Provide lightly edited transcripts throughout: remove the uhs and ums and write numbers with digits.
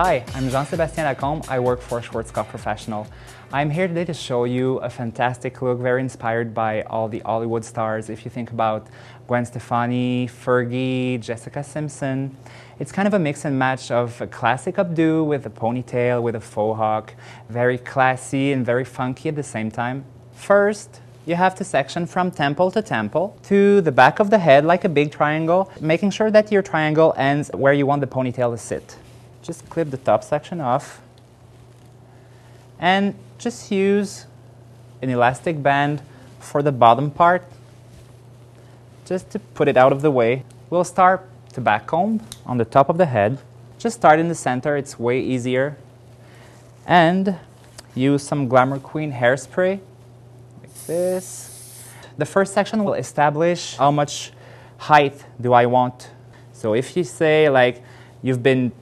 Hi, I'm Jean-Sébastien Lacombe. I work for Schwarzkopf Professional. I'm here today to show you a fantastic look, very inspired by all the Hollywood stars. If you think about Gwen Stefani, Fergie, Jessica Simpson, it's kind of a mix and match of a classic updo with a ponytail, with a faux hawk, very classy and very funky at the same time. First, you have to section from temple to the back of the head like a big triangle, making sure that your triangle ends where you want the ponytail to sit. Just clip the top section off and just use an elastic band for the bottom part just to put it out of the way. We'll start to back comb on the top of the head. Just start in the center, it's way easier. And use some Glamour Queen hairspray like this. The first section will establish how much height do I want. So if you say like you've been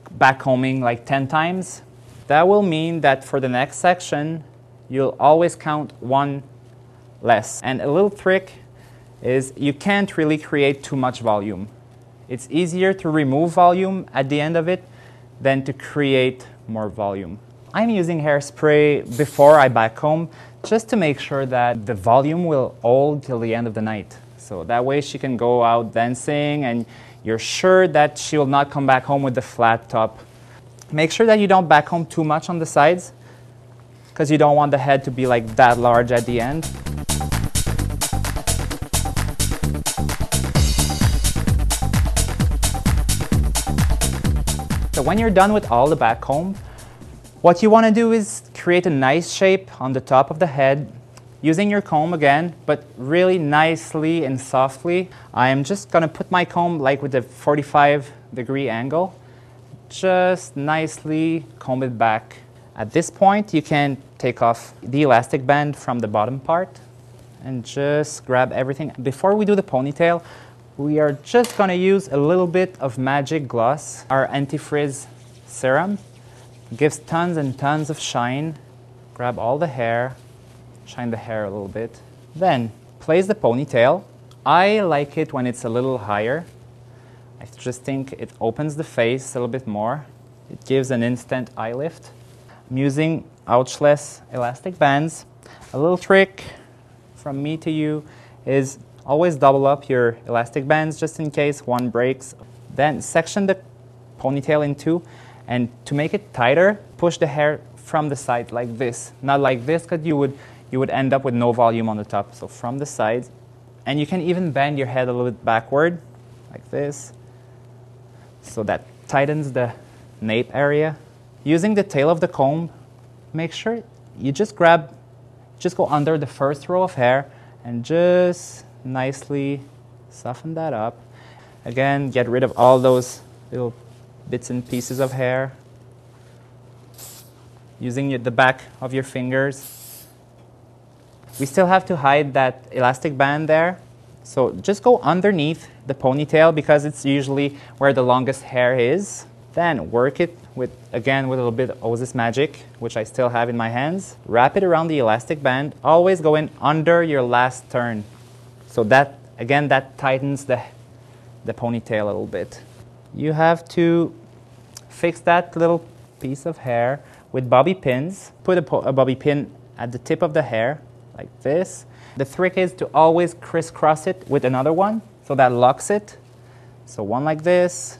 back combing like 10 times, that will mean that for the next section, you'll always count one less. And a little trick is you can't really create too much volume. It's easier to remove volume at the end of it than to create more volume. I'm using hairspray before I back comb just to make sure that the volume will hold till the end of the night. So that way she can go out dancing and you're sure that she will not come back home with the flat top. Make sure that you don't back comb too much on the sides because you don't want the head to be like that large at the end. So when you're done with all the back comb, what you want to do is create a nice shape on the top of the head using your comb again, but really nicely and softly. I am just going to put my comb like with a 45-degree angle. Just nicely comb it back. At this point, you can take off the elastic band from the bottom part and just grab everything. Before we do the ponytail, we are just going to use a little bit of Magic Gloss, our anti-frizz serum. Gives tons and tons of shine. Grab all the hair, shine the hair a little bit. Then place the ponytail. I like it when it's a little higher. I just think it opens the face a little bit more. It gives an instant eye lift. I'm using ouchless elastic bands. A little trick from me to you is always double up your elastic bands just in case one breaks. Then section the ponytail in two. And to make it tighter, push the hair from the side like this. Not like this, because you would end up with no volume on the top. So from the sides. And you can even bend your head a little bit backward, like this. So that tightens the nape area. Using the tail of the comb, make sure you just go under the first row of hair and just nicely soften that up. Again, get rid of all those little bits and pieces of hair. Using the back of your fingers. We still have to hide that elastic band there. So just go underneath the ponytail because it's usually where the longest hair is. Then work it with a little bit of Osis Magic, which I still have in my hands. Wrap it around the elastic band. Always go in under your last turn. So that, again, that tightens the ponytail a little bit. You have to fix that little piece of hair with bobby pins. Put a bobby pin at the tip of the hair, like this. The trick is to always crisscross it with another one, so that locks it. So one like this,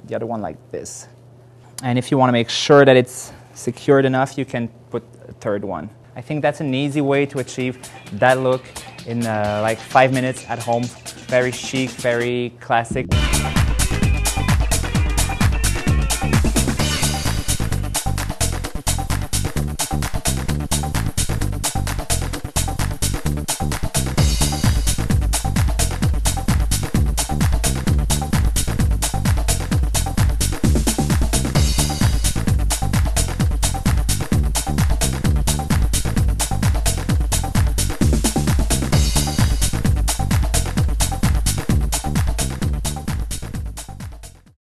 the other one like this. And if you want to make sure that it's secured enough, you can put a third one. I think that's an easy way to achieve that look in like 5 minutes at home. Very chic, very classic.